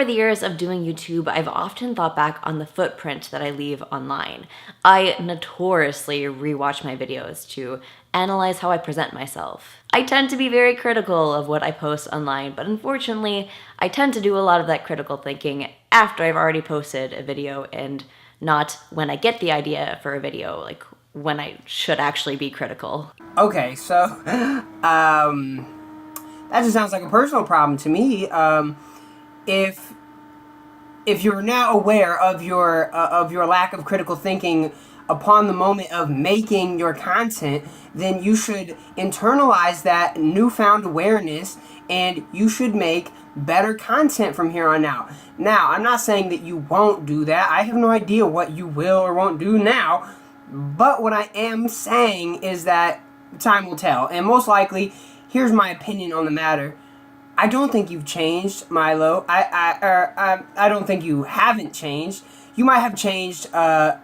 over the years of doing YouTube, I've often thought back on the footprint that I leave online. I notoriously rewatch my videos to analyze how I present myself. I tend to be very critical of what I post online, but unfortunately, I tend to do a lot of that critical thinking after I've already posted a video and not when I get the idea for a video, like when I should actually be critical. Okay, so, that just sounds like a personal problem to me. If you're now aware of your lack of critical thinking upon the moment of making your content, then you should internalize that newfound awareness and you should make better content from here on out. Now, I'm not saying that you won't do that. I have no idea what you will or won't do now, but what I am saying is that time will tell, and most likely, here's my opinion on the matter. I don't think you've changed, Milo. I don't think you haven't changed. You might have changed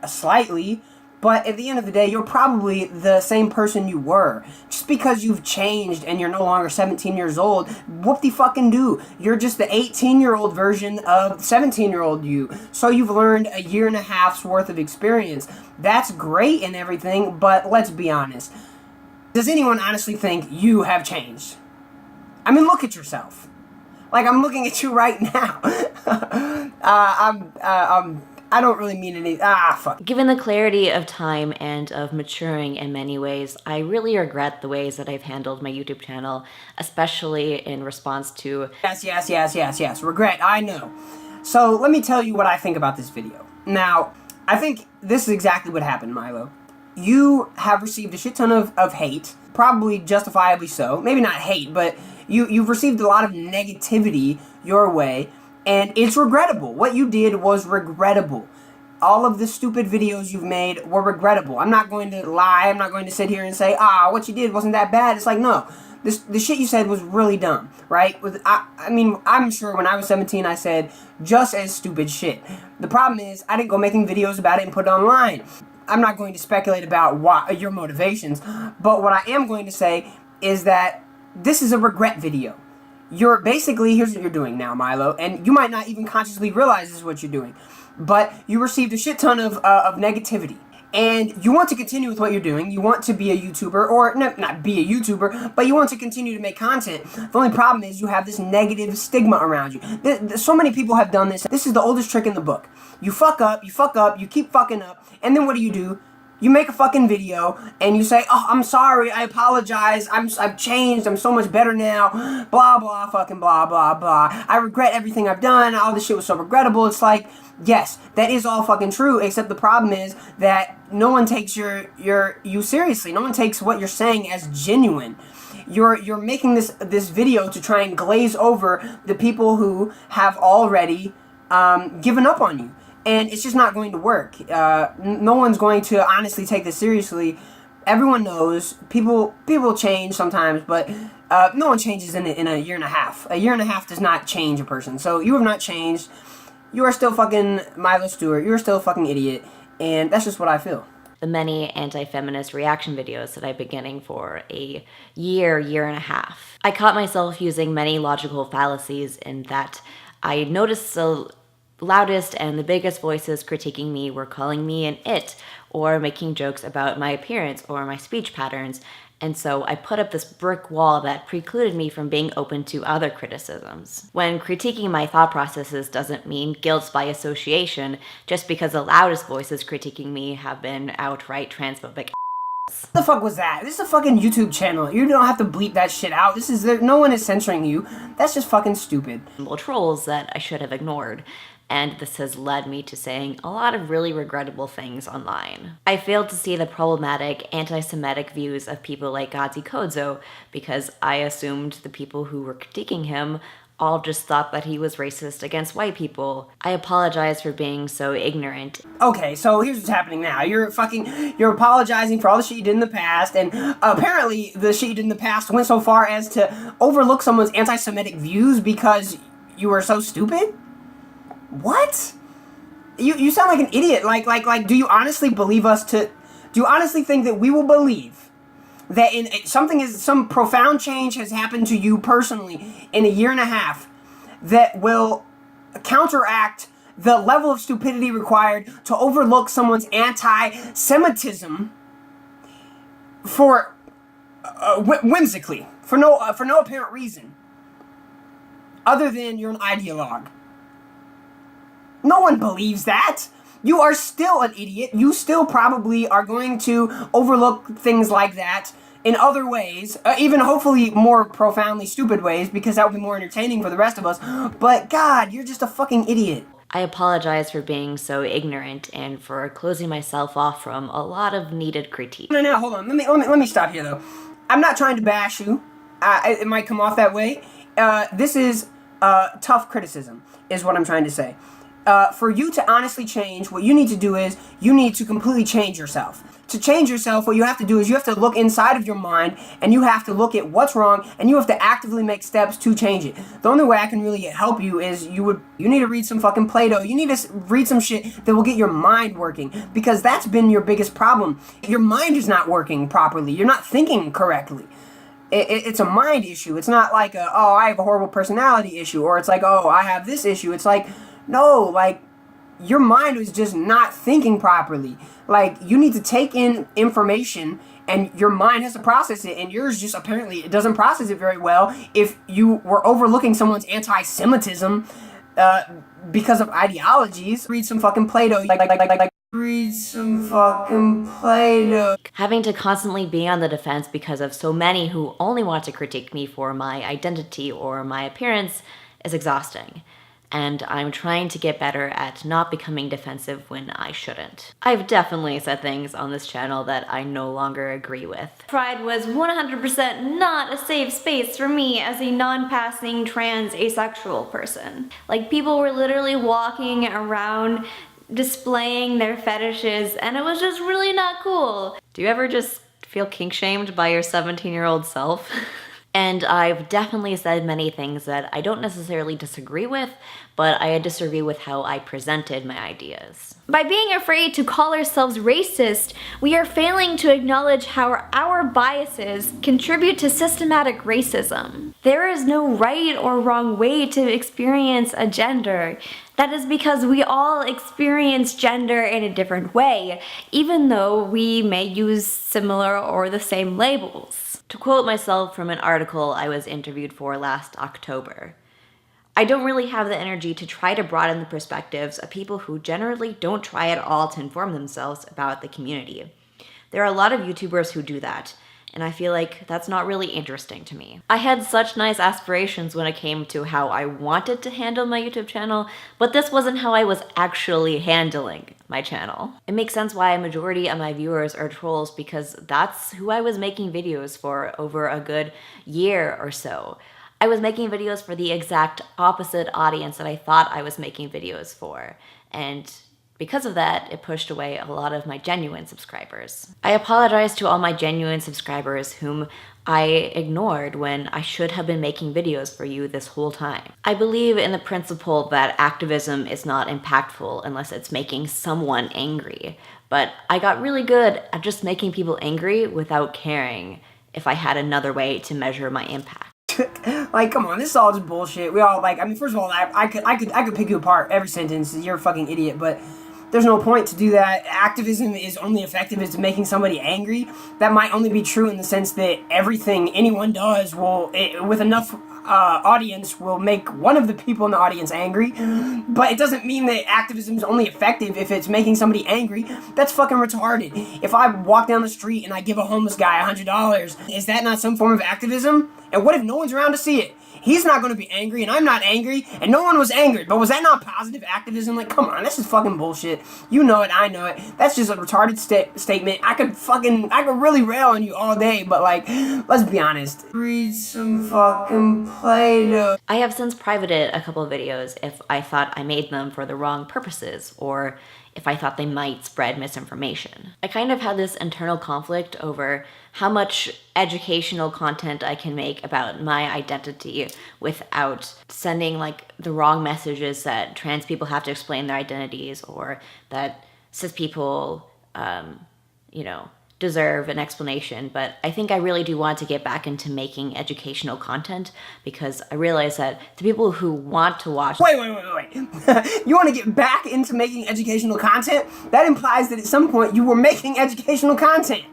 slightly, but at the end of the day, you're probably the same person you were. Just because you've changed and you're no longer 17 years old, whoop-de-fucking-do. You're just the 18-year-old version of 17-year-old you. So you've learned a year and a half's worth of experience. That's great and everything, but let's be honest. Does anyone honestly think you have changed? I mean, look at yourself. Like, I'm looking at you right now. I don't really mean any, fuck. Given the clarity of time and of maturing in many ways, I really regret the ways that I've handled my YouTube channel, especially in response to... Yes, regret, I know. So, let me tell you what I think about this video. Now, I think this is exactly what happened, Milo. You have received a shit ton of hate, probably justifiably so. Maybe not hate, but you've received a lot of negativity your way, and it's regrettable. What you did was regrettable. All of the stupid videos you've made were regrettable. I'm not going to lie. I'm not going to sit here and say, what you did wasn't that bad. It's like, no. The shit you said was really dumb, right? I mean, I'm sure when I was 17, I said just as stupid shit. The problem is, I didn't go making videos about it and put it online. I'm not going to speculate about your motivations, but what I am going to say is that this is a regret video. You're basically, here's what you're doing now, Milo, and you might not even consciously realize this is what you're doing, but you received a shit ton of negativity, and you want to continue with what you're doing. You want to be a YouTuber, or not be a YouTuber, but you want to continue to make content. The only problem is you have this negative stigma around you. So many people have done this. This is the oldest trick in the book. You fuck up, you keep fucking up, and then what do? You make a fucking video, and you say, I'm sorry, I apologize, I've changed, I'm so much better now, blah, blah, fucking blah, blah, blah. I regret everything I've done, all this shit was so regrettable. It's like, yes, that is all fucking true, except the problem is that no one takes you seriously. No one takes what you're saying as genuine. You're making this video to try and glaze over the people who have already given up on you. And it's just not going to work. No one's going to honestly take this seriously. Everyone knows. People change sometimes, but no one changes in a year and a half. A year and a half does not change a person. So you have not changed. You are still fucking Milo Stewart. You are still a fucking idiot. And that's just what I feel. The many anti-feminist reaction videos that I've been getting for a year and a half. I caught myself using many logical fallacies in that I noticed the loudest and the biggest voices critiquing me were calling me an it, or making jokes about my appearance or my speech patterns, and so I put up this brick wall that precluded me from being open to other criticisms. When critiquing my thought processes doesn't mean guilt by association, just because the loudest voices critiquing me have been outright transphobic. What the fuck was that? This is a fucking YouTube channel. You don't have to bleep that shit out. No one is censoring you. That's just fucking stupid. Trolls that I should have ignored. And this has led me to saying a lot of really regrettable things online. I failed to see the problematic anti-Semitic views of people like Gazi Kodzo because I assumed the people who were critiquing him all just thought that he was racist against white people. I apologize for being so ignorant. Okay, so here's what's happening now. You're apologizing for all the shit you did in the past, and apparently the shit you did in the past went so far as to overlook someone's anti-Semitic views because you were so stupid? What? You sound like an idiot. Like, do you honestly believe do you honestly think that we will believe that some profound change has happened to you personally in a year and a half that will counteract the level of stupidity required to overlook someone's anti-Semitism for whimsically, for no apparent reason, other than you're an ideologue. No one believes that. You are still an idiot. You still probably are going to overlook things like that in other ways, even hopefully more profoundly stupid ways, because that would be more entertaining for the rest of us. But God, you're just a fucking idiot. I apologize for being so ignorant and for closing myself off from a lot of needed critique. No, hold on. Let me stop here though. I'm not trying to bash you. It might come off that way. This is tough criticism, is what I'm trying to say. For you to honestly change, what you need to do is you need to completely change yourself. To change yourself, what you have to do is you have to look inside of your mind and you have to look at what's wrong and you have to actively make steps to change it. The only way I can really help you is you need to read some fucking Plato. You need to read some shit that will get your mind working, because that's been your biggest problem. Your mind is not working properly. You're not thinking correctly. It's a mind issue. It's not like I have a horrible personality issue, or it's like, I have this issue. It's like, no, like, your mind was just not thinking properly. Like, you need to take in information and your mind has to process it, and yours just apparently it doesn't process it very well if you were overlooking someone's anti-Semitism because of ideologies. Read some fucking Plato. Read some fucking Plato. Having to constantly be on the defense because of so many who only want to critique me for my identity or my appearance is exhausting. And I'm trying to get better at not becoming defensive when I shouldn't. I've definitely said things on this channel that I no longer agree with. Pride was 100% not a safe space for me as a non-passing trans asexual person. Like, people were literally walking around displaying their fetishes, and it was just really not cool. Do you ever just feel kink-shamed by your 17-year-old self? And I've definitely said many things that I don't necessarily disagree with, but I disagree with how I presented my ideas. By being afraid to call ourselves racist, we are failing to acknowledge how our biases contribute to systematic racism. There is no right or wrong way to experience a gender. That is because we all experience gender in a different way, even though we may use similar or the same labels. To quote myself from an article I was interviewed for last October, I don't really have the energy to try to broaden the perspectives of people who generally don't try at all to inform themselves about the community. There are a lot of YouTubers who do that, and I feel like that's not really interesting to me. I had such nice aspirations when it came to how I wanted to handle my YouTube channel, but this wasn't how I was actually handling my channel. It makes sense why a majority of my viewers are trolls, because that's who I was making videos for over a good year or so. I was making videos for the exact opposite audience that I thought I was making videos for, and because of that, it pushed away a lot of my genuine subscribers. I apologize to all my genuine subscribers whom I ignored when I should have been making videos for you this whole time. I believe in the principle that activism is not impactful unless it's making someone angry, but I got really good at just making people angry without caring if I had another way to measure my impact. Like, come on, this is all just bullshit. We all, like, I mean, first of all, I could pick you apart every sentence. You're a fucking idiot, but there's no point to do that. Activism is only effective as making somebody angry. That might only be true in the sense that everything anyone does with enough audience will make one of the people in the audience angry. But it doesn't mean that activism is only effective if it's making somebody angry. That's fucking retarded. If I walk down the street and I give a homeless guy $100, is that not some form of activism? And what if no one's around to see it? He's not going to be angry, and I'm not angry, and no one was angry. But was that not positive activism? Like, come on, this is fucking bullshit. You know it, I know it. That's just a retarded statement. I could really rail on you all day, but, like, let's be honest. Read some fucking Plato. I have since privated a couple of videos if I thought I made them for the wrong purposes, or if I thought they might spread misinformation. I kind of had this internal conflict over how much educational content I can make about my identity without sending, like, the wrong messages that trans people have to explain their identities, or that cis people, deserve an explanation, but I think I really do want to get back into making educational content because I realize that the people who want to watch... Wait. You want to get back into making educational content? That implies that at some point you were making educational content.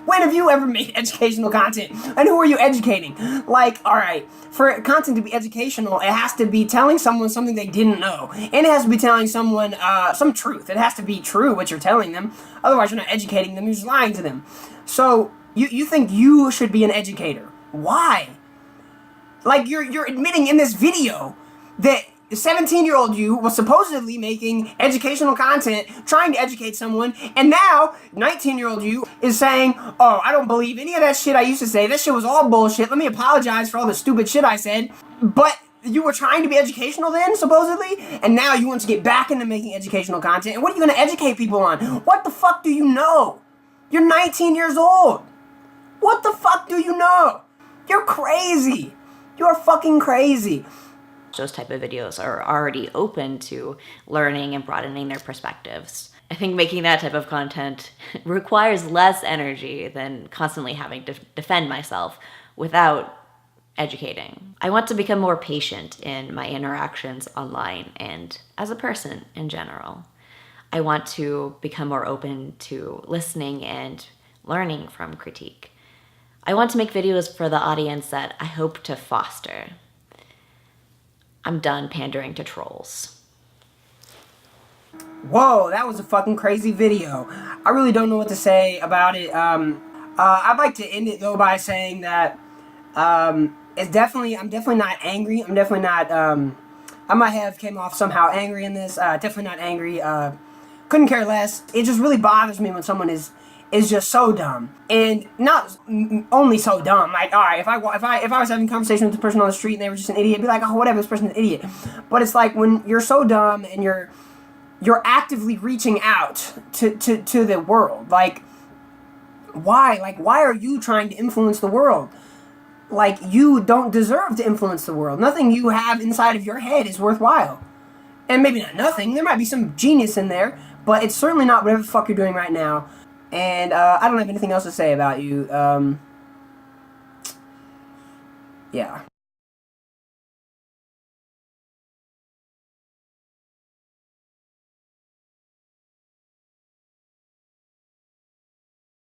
When have you ever made educational content? And who are you educating? Like, alright, for content to be educational, it has to be telling someone something they didn't know. And it has to be telling someone some truth. It has to be true what you're telling them. Otherwise, you're not educating them, you're just lying to them. So, you think you should be an educator. Why? Like, you're admitting in this video that the 17-year-old you was supposedly making educational content, trying to educate someone, and now 19-year-old you is saying, oh, I don't believe any of that shit I used to say. That shit was all bullshit. Let me apologize for all the stupid shit I said. But you were trying to be educational then, supposedly, and now you want to get back into making educational content. And what are you going to educate people on? What the fuck do you know? You're 19 years old. What the fuck do you know? You're crazy. You're fucking crazy. Those type of videos are already open to learning and broadening their perspectives. I think making that type of content requires less energy than constantly having to defend myself without educating. I want to become more patient in my interactions online and as a person in general. I want to become more open to listening and learning from critique. I want to make videos for the audience that I hope to foster. I'm done pandering to trolls. Whoa, that was a fucking crazy video. I really don't know what to say about it. I'd like to end it though by saying that I'm definitely not angry. I'm definitely not. I might have came off somehow angry in this. Definitely not angry. Couldn't care less. It just really bothers me when someone is just so dumb, and not only so dumb. Like, all right, if I was having a conversation with the person on the street and they were just an idiot, I'd be like, oh, whatever, this person's an idiot. But it's like when you're so dumb and you're actively reaching out to the world. Like, why? Like, why are you trying to influence the world? Like, you don't deserve to influence the world. Nothing you have inside of your head is worthwhile. And maybe not nothing. There might be some genius in there, but it's certainly not whatever the fuck you're doing right now. And I don't have anything else to say about you. Yeah.